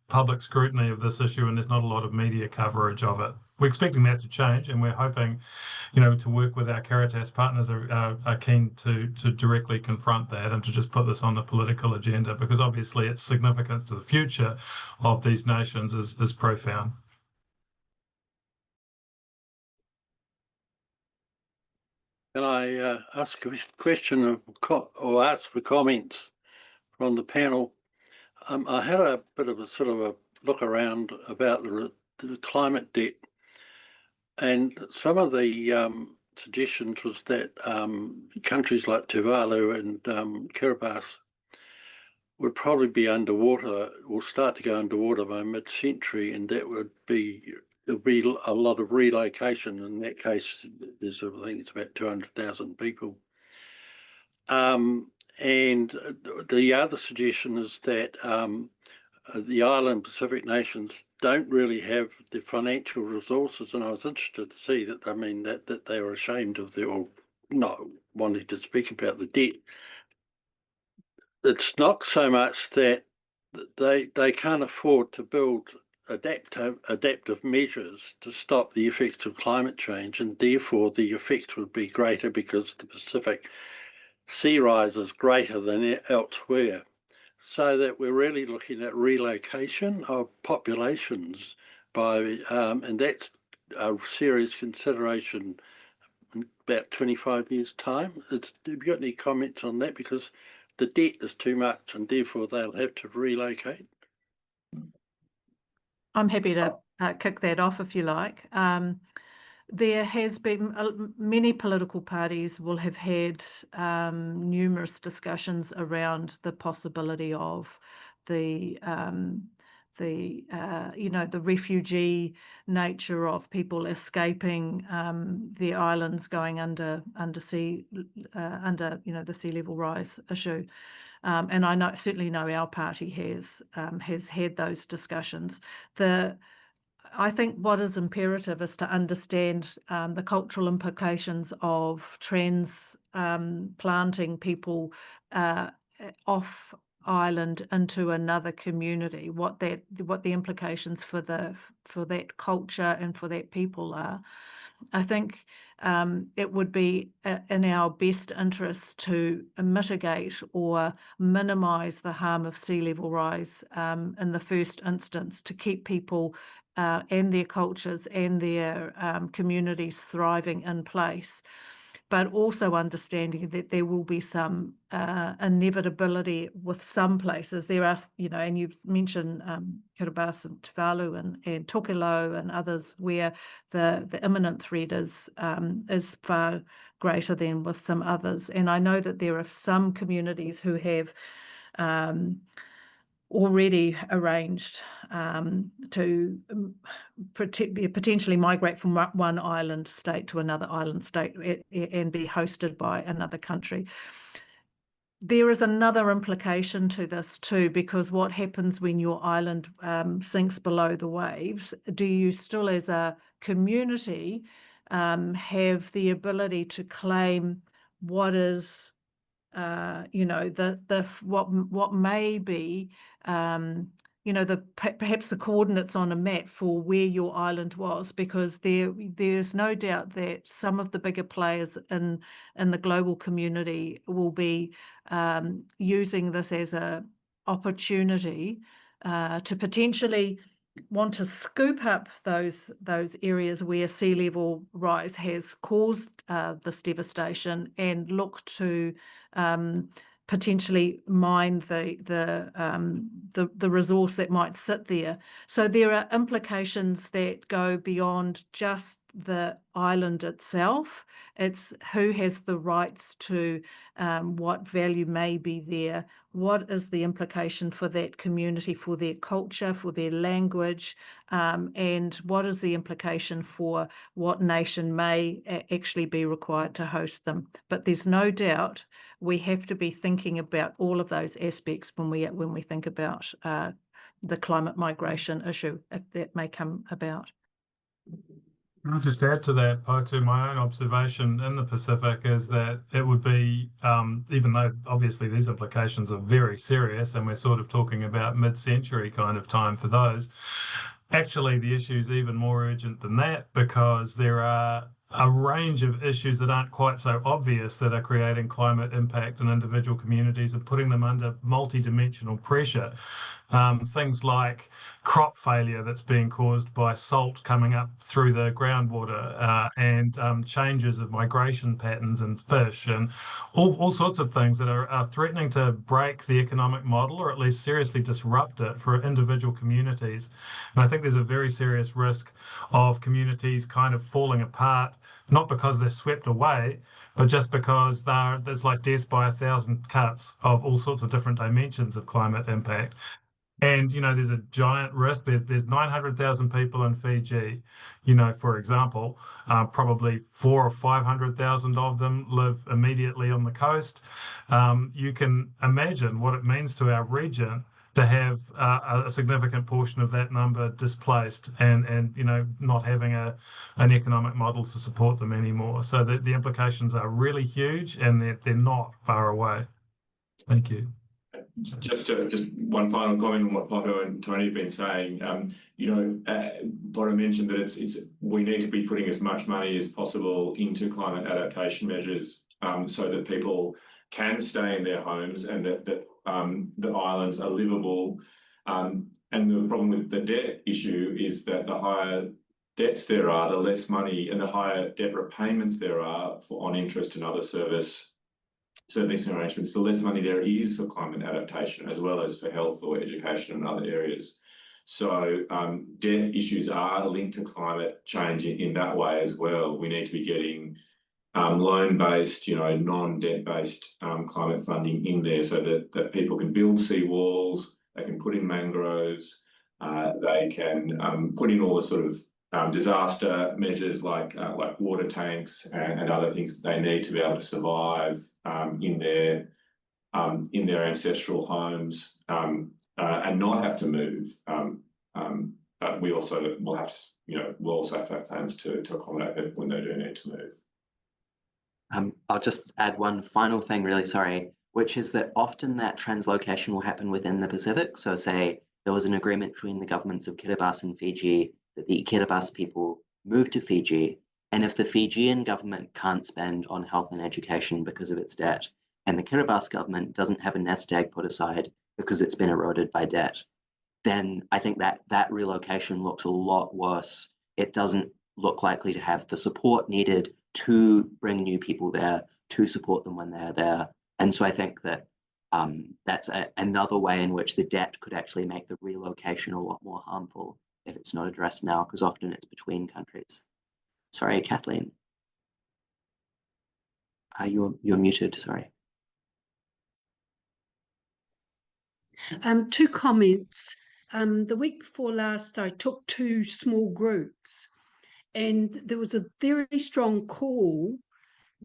public scrutiny of this issue, and there's not a lot of media coverage of it. We're expecting that to change, and we're hoping, to work with our Caritas partners are keen to directly confront that and to just put this on the political agenda, because obviously its significance to the future of these nations is profound. Can I ask a question or ask for comments from the panel? I had a bit of a look around about the climate debt, and some of the suggestions was that countries like Tuvalu and Caritas would probably be underwater or start to go underwater by mid-century, and that would be there'll be a lot of relocation. In that case, I think it's about 200,000 people. And the other suggestion is that the island Pacific nations don't really have the financial resources, and I was interested to see that, that they were ashamed of or not wanting to speak about the debt. It's not so much that they can't afford to build adaptive measures to stop the effects of climate change, and therefore the effects would be greater because the Pacific sea rise is greater than elsewhere, so that we're really looking at relocation of populations by, and that's a serious consideration in about 25 years' time. Have you got any comments on that? Because the debt is too much and therefore they'll have to relocate. I'm happy to kick that off if you like. There has been many political parties will have had numerous discussions around the possibility of the refugee nature of people escaping their islands, going under the sea level rise issue. And I certainly know our party has had those discussions. I think what is imperative is to understand the cultural implications of transplanting people off island into another community. What the implications for that culture and for that people are. I think it would be in our best interest to mitigate or minimise the harm of sea level rise in the first instance, to keep people and their cultures and their communities thriving in place, but also understanding that there will be some inevitability with some places. There are, and you've mentioned Kiribati and Tuvalu and Tokelau and others where the imminent threat is far greater than with some others. And I know that there are some communities who have already arranged to potentially migrate from one island state to another island state and be hosted by another country. There is another implication to this too, because what happens when your island sinks below the waves? Do you still, as a community, have the ability to claim what is what may be perhaps the coordinates on a map for where your island was, because there's no doubt that some of the bigger players in the global community will be using this as a opportunity to potentially want to scoop up those areas where sea level rise has caused this devastation and look to potentially mine the resource that might sit there. So there are implications that go beyond just the island itself. It's who has the rights to what value may be there. What is the implication for that community, for their culture, for their language, and what is the implication for what nation may actually be required to host them? But there's no doubt we have to be thinking about all of those aspects when we think about the climate migration issue, if that may come about. I'll just add to that, Poto, my own observation in the Pacific is that it would be, even though obviously these implications are very serious and we're sort of talking about mid-century kind of time for those, actually the issue is even more urgent than that, because there are a range of issues that aren't quite so obvious that are creating climate impact in individual communities and putting them under multi-dimensional pressure. Things like crop failure that's being caused by salt coming up through the groundwater and changes of migration patterns and fish and all sorts of things that are threatening to break the economic model or at least seriously disrupt it for individual communities. And I think there's a very serious risk of communities kind of falling apart, not because they're swept away, but just because there's like death by 1,000 cuts of all sorts of different dimensions of climate impact. And, there's a giant risk. There's 900,000 people in Fiji, for example, probably 400,000 or 500,000 of them live immediately on the coast. You can imagine what it means to our region to have a significant portion of that number displaced and not having an economic model to support them anymore. So the implications are really huge and they're not far away. Thank you. Just one final comment on what Poto and Tony have been saying. Poto mentioned that we need to be putting as much money as possible into climate adaptation measures so that people can stay in their homes and that the islands are livable. And the problem with the debt issue is that the higher debts there are, the less money and the higher debt repayments there are on interest and other servicing arrangements, the less money there is for climate adaptation as well as for health or education and other areas. So debt issues are linked to climate change in that way as well. We need to be getting loan-based, non-debt-based climate funding in there so that people can build seawalls, they can put in mangroves, they can put in all the sort of disaster measures like water tanks and other things that they need to be able to survive in their ancestral homes and not have to move. But we also will have to, we'll also have to have plans to accommodate people when they do need to move. I'll just add one final thing, really sorry, which is that often that translocation will happen within the Pacific. So say there was an agreement between the governments of Kiribati and Fiji that the Kiribati people move to Fiji, and if the Fijian government can't spend on health and education because of its debt, and the Kiribati government doesn't have a nest egg put aside because it's been eroded by debt, then I think that relocation looks a lot worse. It doesn't look likely to have the support needed to bring new people there, to support them when they're there. And so I think that that's another way in which the debt could actually make the relocation a lot more harmful if it's not addressed now, because often it's between countries. Sorry, Kathleen. You're muted, sorry. Two comments. The week before last, I took 2 small groups, and there was a very strong call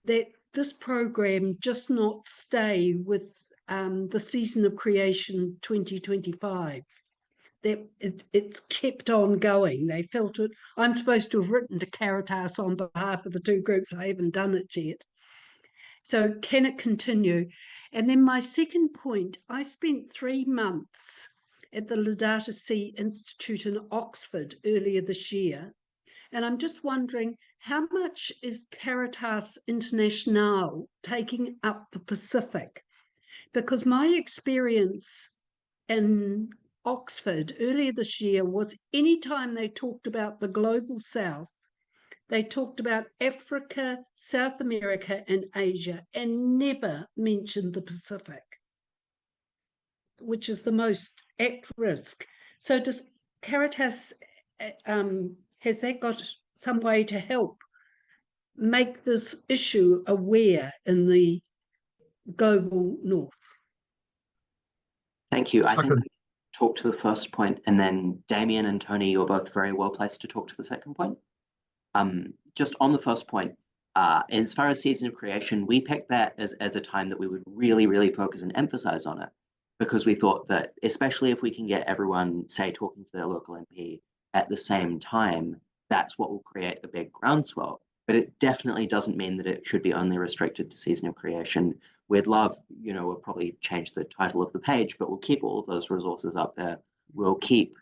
that this program just not stay with the season of creation 2025. That it's kept on going. They felt it. I'm supposed to have written to Caritas on behalf of the 2 groups. I haven't done it yet. So can it continue? And then my second point, I spent 3 months at the Laudato Si Institute in Oxford earlier this year. And I'm just wondering, how much is Caritas International taking up the Pacific? Because my experience in Oxford earlier this year was anytime they talked about the global south, they talked about Africa, South America, and Asia, and never mentioned the Pacific, which is the most at risk. So does Caritas, has that got some way to help make this issue aware in the global north? Thank you. I think talk to the first point, and then Damian and Tony, you're both very well placed to talk to the second point. Just on the first point, as far as season of creation, we picked that as a time that we would really, really focus and emphasize on it, because we thought that, especially if we can get everyone, say, talking to their local MP at the same time, that's what will create a big groundswell. But it definitely doesn't mean that it should be only restricted to season of creation. We'd love, we'll probably change the title of the page, but we'll keep all of those resources up there. We'll keep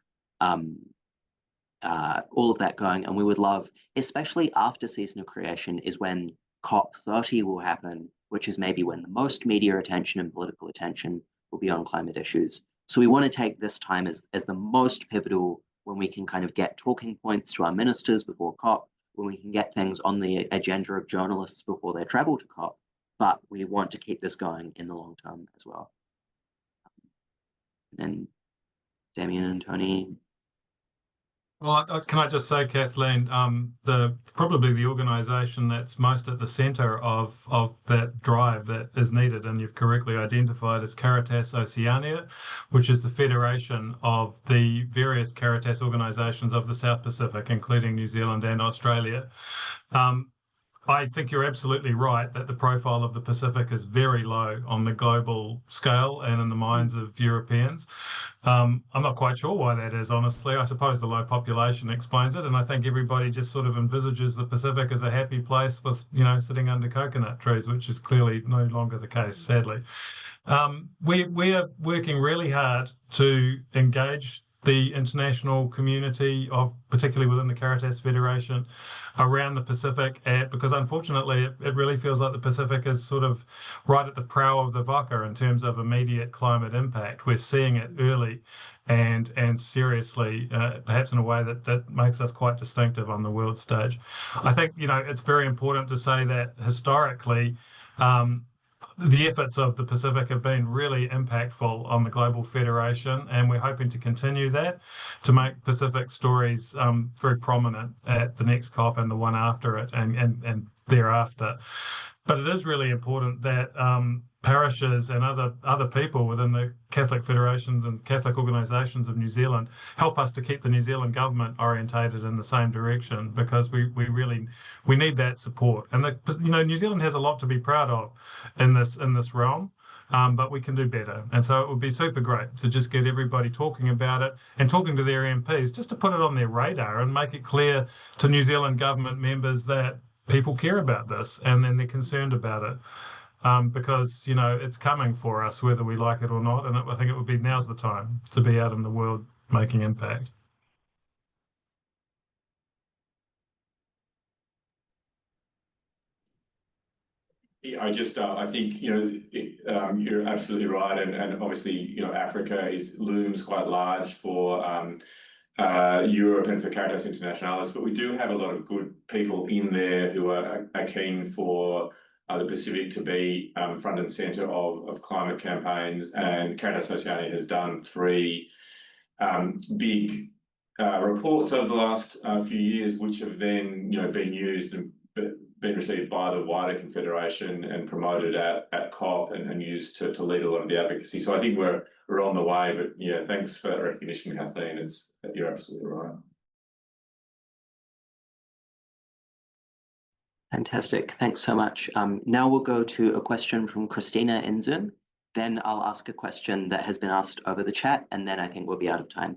all of that going, and we would love, especially after season of creation, is when COP30 will happen, which is maybe when the most media attention and political attention will be on climate issues. So we want to take this time as the most pivotal, when we can kind of get talking points to our ministers before COP, when we can get things on the agenda of journalists before they travel to COP, but we want to keep this going in the long term as well. And Damian and Tony. Well, can I just say, Kathleen, probably the organisation that's most at the centre of that drive that is needed, and you've correctly identified, is Caritas Oceania, which is the federation of the various Caritas organisations of the South Pacific, including New Zealand and Australia. I think you're absolutely right that the profile of the Pacific is very low on the global scale and in the minds of Europeans. I'm not quite sure why that is, honestly. I suppose the low population explains it, and I think everybody just sort of envisages the Pacific as a happy place with, sitting under coconut trees, which is clearly no longer the case, sadly. We are working really hard to engage the international community particularly within the Caritas Federation around the Pacific, because unfortunately it really feels like the Pacific is sort of right at the prow of the waka in terms of immediate climate impact. We're seeing it early and seriously, perhaps in a way that makes us quite distinctive on the world stage. I think, it's very important to say that historically, the efforts of the Pacific have been really impactful on the Global Federation, and we're hoping to continue that to make Pacific stories very prominent at the next COP and the one after it and thereafter. But it is really important that parishes and other people within the Catholic federations and Catholic organisations of New Zealand help us to keep the New Zealand government orientated in the same direction, because we need that support. And New Zealand has a lot to be proud of in this realm, but we can do better. And so it would be super great to just get everybody talking about it and talking to their MPs, just to put it on their radar and make it clear to New Zealand government members that people care about this and then they're concerned about it. Because, it's coming for us whether we like it or not. And I think it would be now's the time to be out in the world making impact. Yeah, I think, you're absolutely right. And obviously, Africa looms quite large for Europe and for Caritas Internationalis, but we do have a lot of good people in there who are keen for the Pacific to be front and centre of climate campaigns. And Caritas Oceania has done 3 big reports over the last few years, which have then been used and been received by the wider confederation and promoted at COP and used to lead a lot of the advocacy. So I think we're on the way. But yeah, thanks for that recognition, Kathleen. You're absolutely right. Fantastic. Thanks so much. Now we'll go to a question from Christina in Zoom. Then I'll ask a question that has been asked over the chat, and then I think we'll be out of time.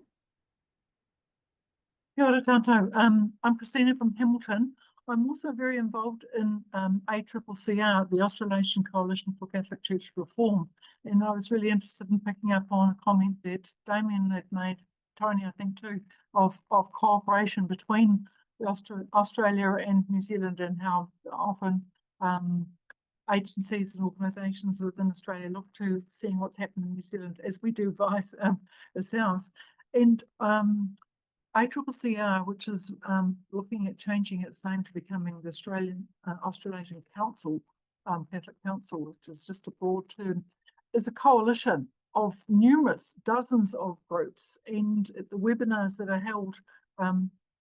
Kia ora tātou. I'm Christina from Hamilton. I'm also very involved in ACCCR, the Australasian Coalition for Catholic Church Reform. And I was really interested in picking up on a comment that Damian had made, Tony, I think too, of cooperation between Australia and New Zealand, and how often agencies and organisations within Australia look to seeing what's happening in New Zealand, as we do vice ourselves. And ACCCR, which is looking at changing its name to becoming the Australasian Council, Catholic Council, which is just a broad term, is a coalition of dozens of groups. And the webinars that are held,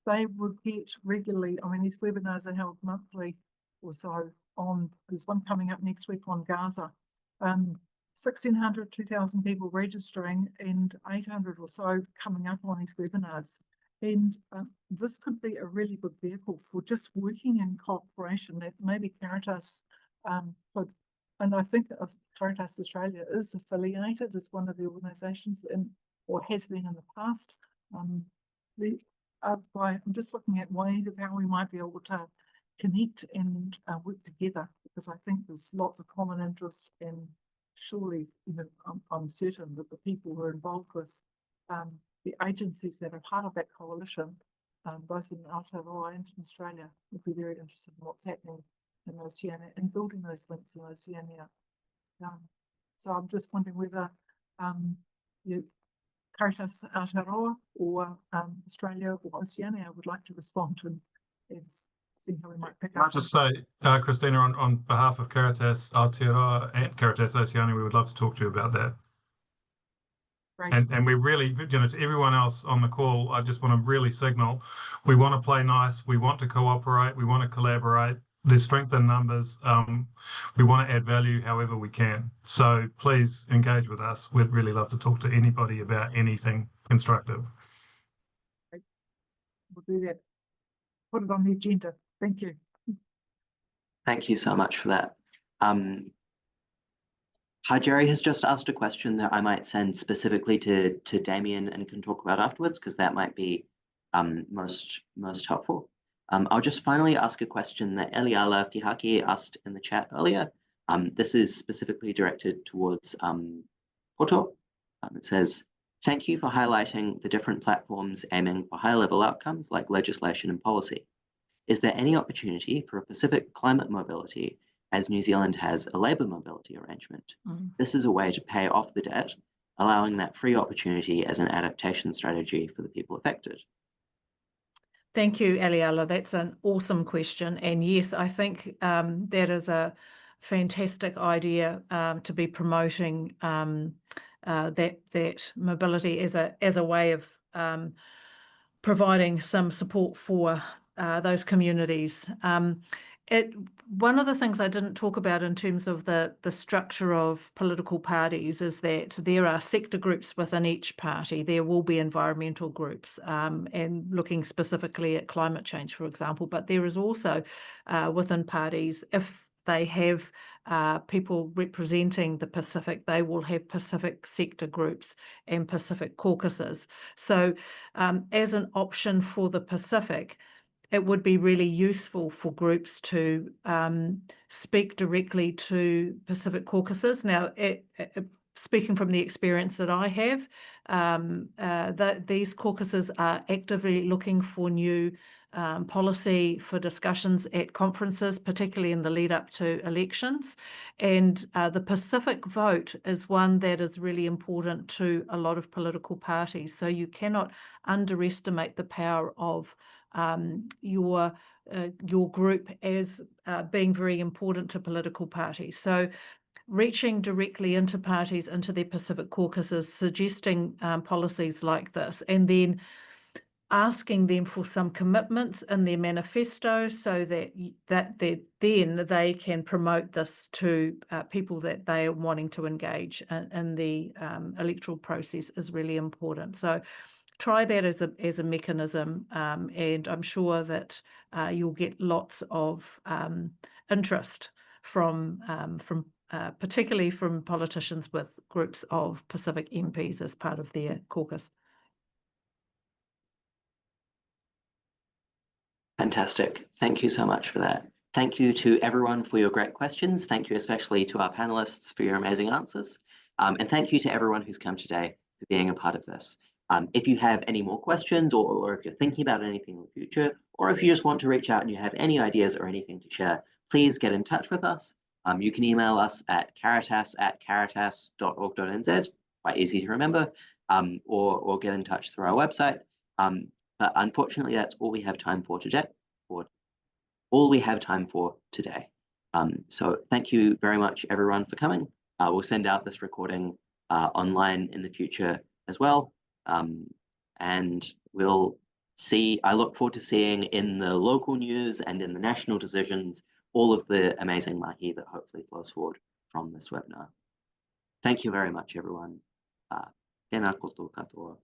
they would get regularly, these webinars are held monthly or so there's one coming up next week on Gaza. 1,600, 2,000 people registering and 800 or so coming up on these webinars. And this could be a really good vehicle for just working in cooperation that maybe Caritas could, and I think Caritas Australia is affiliated as one of the organisations or has been in the past. I'm just looking at ways of how we might be able to connect and work together, because I think there's lots of common interests, and surely, I'm certain that the people who are involved with the agencies that are part of that coalition, both in Aotearoa and in Australia, would be very interested in what's happening in Oceania and building those links in Oceania. So I'm just wondering whether Caritas Aotearoa or Australia or Oceania would like to respond and see how we might pick up. I'll just say, Christina, on behalf of Caritas Aotearoa and Caritas Oceania, we would love to talk to you about that. Great. And we really, to everyone else on the call, I just want to really signal, we want to play nice, we want to cooperate, we want to collaborate. There's strength in numbers. We want to add value however we can. So please engage with us. We'd really love to talk to anybody about anything constructive. Great. We'll do that. Put it on the agenda. Thank you. Thank you so much for that. Jerry has just asked a question that I might send specifically to Damian and can talk about afterwards, because that might be most helpful. I'll just finally ask a question that Eliala Fihaki asked in the chat earlier. This is specifically directed towards Poto. It says, Thank you for highlighting the different platforms aiming for high-level outcomes like legislation and policy. Is there any opportunity for a Pacific climate mobility as New Zealand has a labour mobility arrangement? This is a way to pay off the debt, allowing that free opportunity as an adaptation strategy for the people affected. Thank you, Eliala. That's an awesome question. And yes, I think that is a fantastic idea to be promoting that mobility as a way of providing some support for those communities. One of the things I didn't talk about in terms of the structure of political parties is that there are sector groups within each party. There will be environmental groups and looking specifically at climate change, for example, but there is also within parties, if they have people representing the Pacific, they will have Pacific sector groups and Pacific caucuses. So as an option for the Pacific, it would be really useful for groups to speak directly to Pacific caucuses. Now, speaking from the experience that I have, these caucuses are actively looking for new policy for discussions at conferences, particularly in the lead up to elections. And the Pacific vote is one that is really important to a lot of political parties. So you cannot underestimate the power of your group as being very important to political parties. So reaching directly into parties, into their Pacific caucuses, suggesting policies like this, and then asking them for some commitments in their manifesto so that then they can promote this to people that they are wanting to engage in the electoral process is really important. So try that as a mechanism, and I'm sure that you'll get lots of interest from particularly from politicians with groups of Pacific MPs as part of their caucus. Fantastic. Thank you so much for that. Thank you to everyone for your great questions. Thank you especially to our panelists for your amazing answers. And thank you to everyone who's come today for being a part of this. If you have any more questions or if you're thinking about anything in the future, or if you just want to reach out and you have any ideas or anything to share, please get in touch with us. You can email us at caritas@caritas.org.nz, quite easy to remember, or get in touch through our website. But unfortunately, that's all we have time for today. So thank you very much, everyone, for coming. We'll send out this recording online in the future as well. And we'll see, I look forward to seeing in the local news and in the national decisions, all of the amazing mahi that hopefully flows forward from this webinar. Thank you very much, everyone. Tēnā koutou katoa.